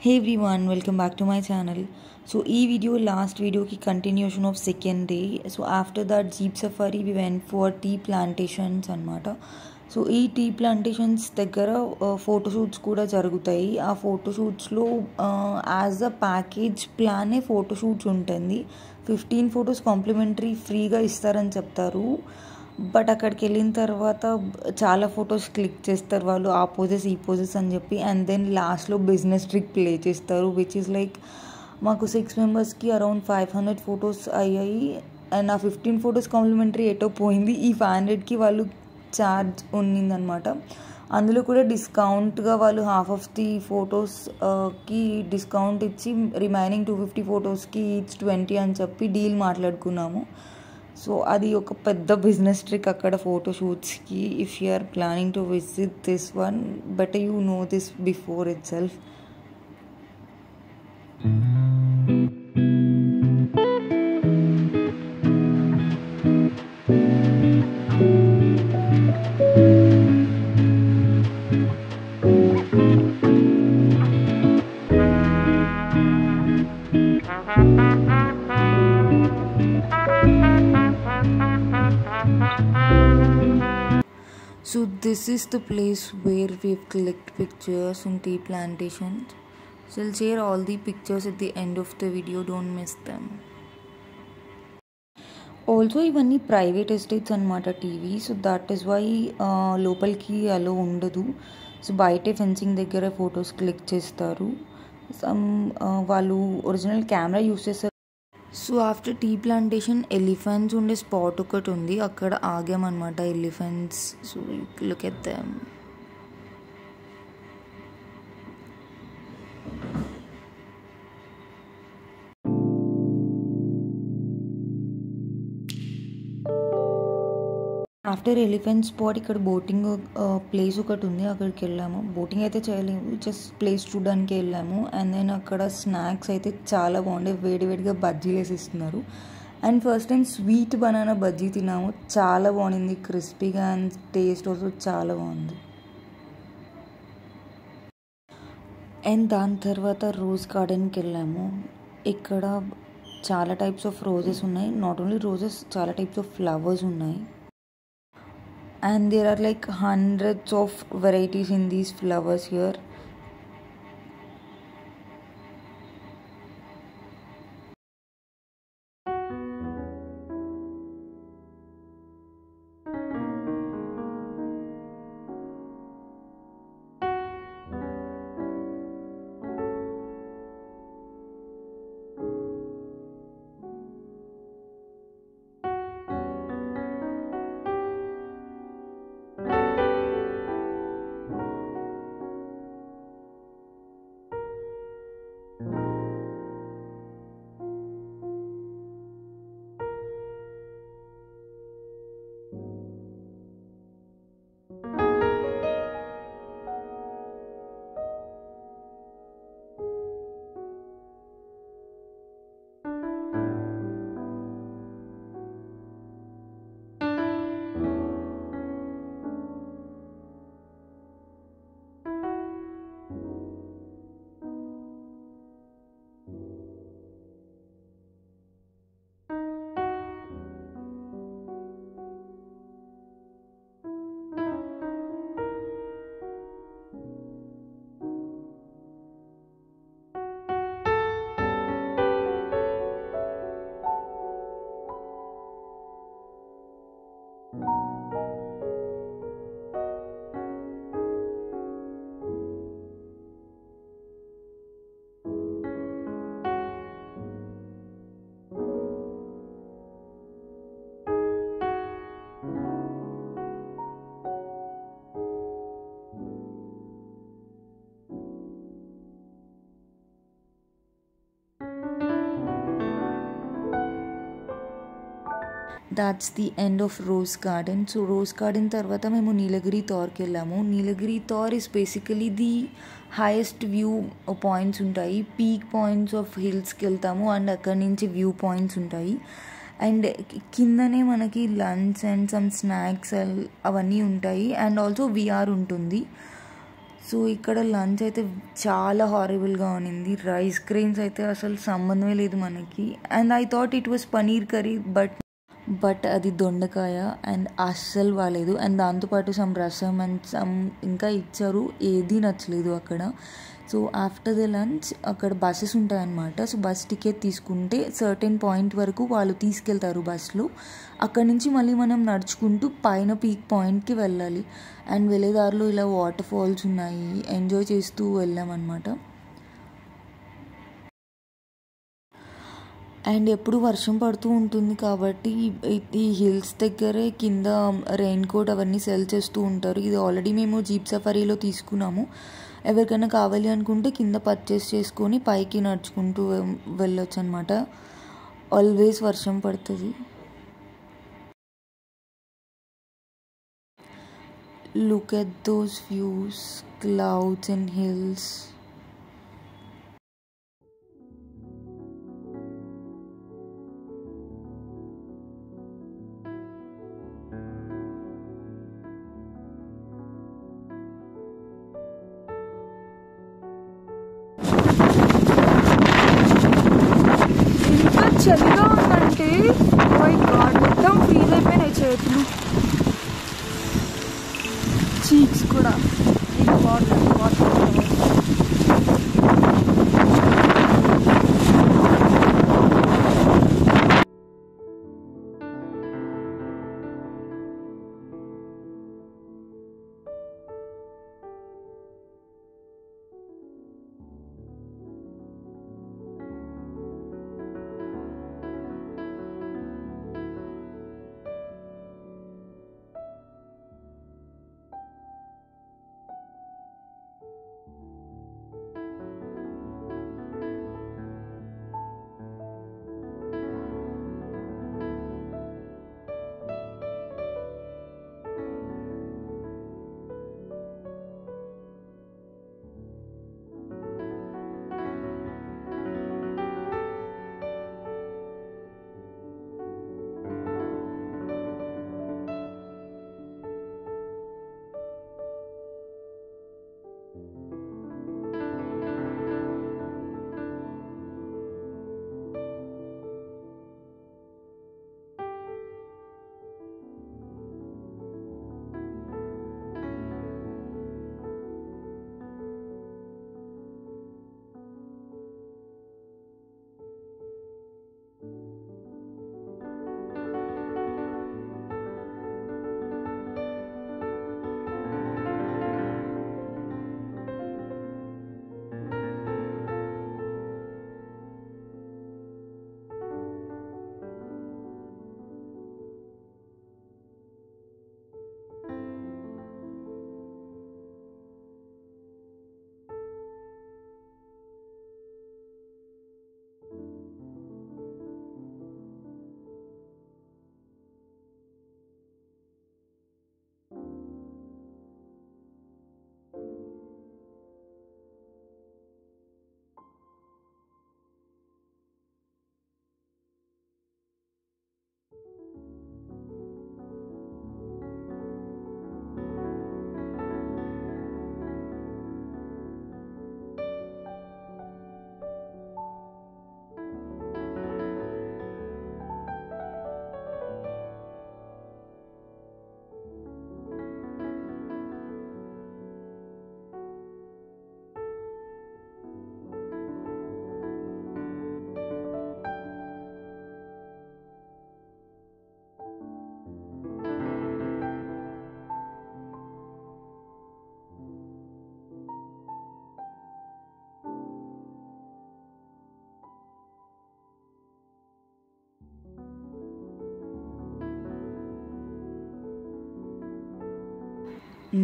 Hey everyone, welcome back to my channel. So, this video last video ki continuation of second day. So after that jeep safari we went for tea plantations anamata. So ఈ tea plantations దగ్గర photoshoots కూడా జరుగుతాయి. ఆ ఫోటోషూట్స్లో as a package ప్లానే photoshoots ఉంటుంది. 15 photos complementary ఫ్రీగా ఇస్తారని చెప్తారు. But అక్కడికి వెళ్ళిన తర్వాత చాలా ఫొటోస్ క్లిక్ చేస్తారు వాళ్ళు, ఆ పోజెస్ ఈ పోజెస్ అని చెప్పి. అండ్ దెన్ లాస్ట్లో బిజినెస్ ట్రిక్ ప్లే చేస్తారు, విచ్ ఈస్ లైక్ మాకు 6 మెంబర్స్కి అరౌండ్ 500 ఫొటోస్ అయ్యాయి. అండ్ ఆ 15 ఫొటోస్ కాంప్లిమెంటరీ ఎటో పోయింది. ఈ 500కి వాళ్ళు ఛార్జ్ ఉన్నిందనమాట. అందులో కూడా డిస్కౌంట్గా వాళ్ళు హాఫ్ ఆఫ్ ది ఫొటోస్కి డిస్కౌంట్ ఇచ్చి రిమైనింగ్ 250 ఫొటోస్కి ఈచ్ 20 అని చెప్పి డీల్ మాట్లాడుకున్నాము. సో అది ఒక పెద్ద బిజినెస్ ట్రిక్ అక్కడ ఫోటోషూట్స్కి. If you are planning to visit this one, better you know this before itself. So this is the place where we've clicked pictures in tea plantations. So I'll share all the pictures at the end of the video, don't miss them. Also ఇవన్నీ private estates అనమాట TV. So that is why లోపలికి allow ఉండదు. So బయటే fencing దగ్గర photos click చేస్తారు. వాళ్ళు original camera use చేస్తారు. So after tea plantation elephants ఉండే స్పాట్ ఒకటి ఉంది, అక్కడ ఆగామన్నమాట elephants. So look at them. After elephant spot ఇక్కడ బోటింగ్ ప్లేస్ ఒకటి ఉంది, అక్కడికి వెళ్ళాము. బోటింగ్ అయితే చేయలేము, జస్ట్ ప్లేస్ చూడడానికి వెళ్ళాము. అండ్ దెన్ అక్కడ స్నాక్స్ అయితే చాలా బాగుండే, వేడివేడిగా బజ్జీలు వేసి ఇస్తున్నారు. And first time sweet banana bajji తిన్నాము, చాలా బాగుంది, క్రిస్పీగా అండ్ టేస్ట్ ఆల్సో చాలా బాగుంది. అండ్ దాని తర్వాత రోజ్ గార్డెన్కి వెళ్ళాము. ఇక్కడ చాలా టైప్స్ ఆఫ్ రోజెస్ ఉన్నాయి, నాట్ ఓన్లీ రోజెస్, చాలా టైప్స్ ఆఫ్ ఫ్లవర్స్ ఉన్నాయి. And there are like hundreds of varieties in these flowers here. That's the end of rose garden. So rose garden తర్వాత మేము నీలగిరి థార్కి వెళ్ళాము. Nilgiri Thar is basically the highest view points ఉంటాయి, peak points of హిల్స్కి వెళ్తాము and అక్కడి నుంచి వ్యూ పాయింట్స్ ఉంటాయి. అండ్ కిందనే మనకి లంచ్ అండ్ సమ్ స్నాక్స్ అవన్నీ ఉంటాయి. అండ్ ఆల్సో విఆర్ ఉంటుంది. సో ఇక్కడ లంచ్ అయితే చాలా హారబుల్గా ఉన్నింది. రైస్ గ్రెయిన్స్ అయితే అసలు సంబంధమే లేదు మనకి. And I thought it was paneer curry, but అది దొండకాయ అండ్ అస్సలు బాగాలేదు. అండ్ దాంతోపాటు సమ్ రసం అండ్ సమ్ ఇంకా ఇచ్చారు, ఏది నచ్చలేదు అక్కడ. సో ఆఫ్టర్ ద లంచ్ అక్కడ బస్సెస్ ఉంటాయన్నమాట. సో బస్ టికెట్ తీసుకుంటే సర్టెన్ పాయింట్ వరకు వాళ్ళు తీసుకెళ్తారు బస్సులో. అక్కడి నుంచి మళ్ళీ మనం నడుచుకుంటూ పైన పీక్ పాయింట్కి వెళ్ళాలి. అండ్ వెళ్ళేదారిలో ఇలా వాటర్ ఫాల్స్ ఉన్నాయి, ఎంజాయ్ చేస్తూ వెళ్ళామన్నమాట. అండ్ ఎప్పుడు వర్షం పడుతూ ఉంటుంది కాబట్టి ఈ హిల్స్ దగ్గరే కింద రెయిన్ కోట్ అవన్నీ సెల్ చేస్తూ ఉంటారు. ఇది ఆల్రెడీ మేము జీప్ సఫారీలో తీసుకున్నాము. ఎవరికైనా కావాలి అనుకుంటే కింద పర్చేస్ చేసుకొని పైకి నడుచుకుంటూ వెళ్ళొచ్చు అనమాట. ఆల్వేస్ వర్షం పడుతుంది. Look at those views, clouds and hills. చలిగా ఉందంటే మై గాడ్, మొత్తం ఫీల్ అయిపోయినాయి చేతులు, చీక్స్ కూడా.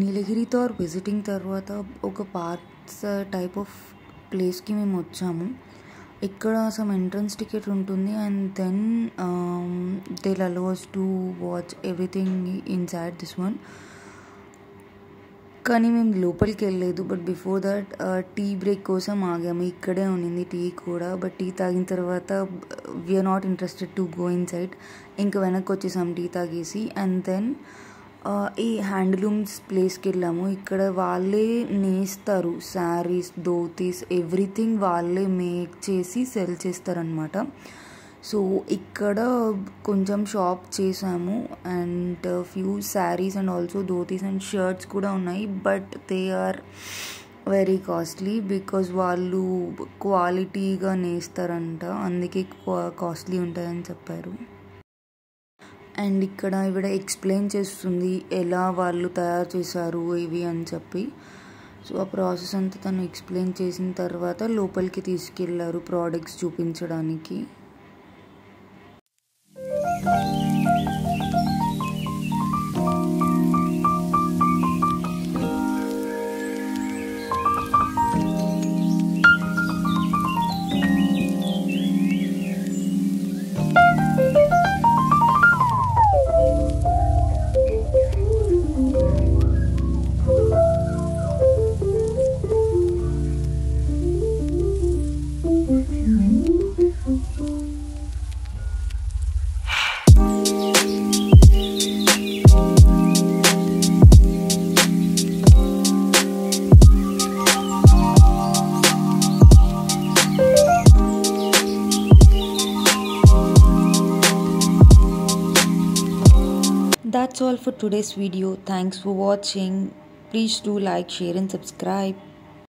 నీలగిరితో విజిటింగ్ తర్వాత ఒక పార్క్స్ టైప్ ఆఫ్ ప్లేస్కి మేము వచ్చాము. ఇక్కడ సమ్ ఎంట్రన్స్ టికెట్ ఉంటుంది and then they allow us to watch everything inside this one. కానీ మేము లోపలికి వెళ్ళలేదు. But before that tea break కోసం ఆగాము. ఇక్కడే ఉన్నింది టీ కూడా. బట్ టీ తాగిన తర్వాత we are not interested to go inside. ఇంకా వెనక్కి వచ్చేసాం టీ తాగేసి. అండ్ దెన్ ఈ హ్యాండ్లూమ్స్ ప్లేస్కి వెళ్ళాము. ఇక్కడ వాళ్ళే నేస్తారు శారీస్, ధోతీస్, ఎవ్రీథింగ్ వాళ్ళే మేక్ చేసి సెల్ చేస్తారనమాట. సో ఇక్కడ కొంచెం షాప్ చేసాము and few saris and also dhotis and shirts కూడా ఉన్నాయి. But they are very costly because వాళ్ళు క్వాలిటీగా నేస్తారంట, అందుకే కాస్ట్లీ ఉంటాయని చెప్పారు. అండ్ ఇక్కడ ఇవిడ ఎక్స్ప్లెయిన్ చేస్తుంది ఎలా వాళ్ళు తయారు చేశారు ఇవి అని చెప్పి. సో ఆ ప్రాసెస్ అంతా తను ఎక్స్ప్లెయిన్ చేసిన తర్వాత లోపలికి తీసుకెళ్లారు ప్రోడక్ట్స్ చూపించడానికి. That's all for today's video. Thanks for watching. Please do like, share and subscribe.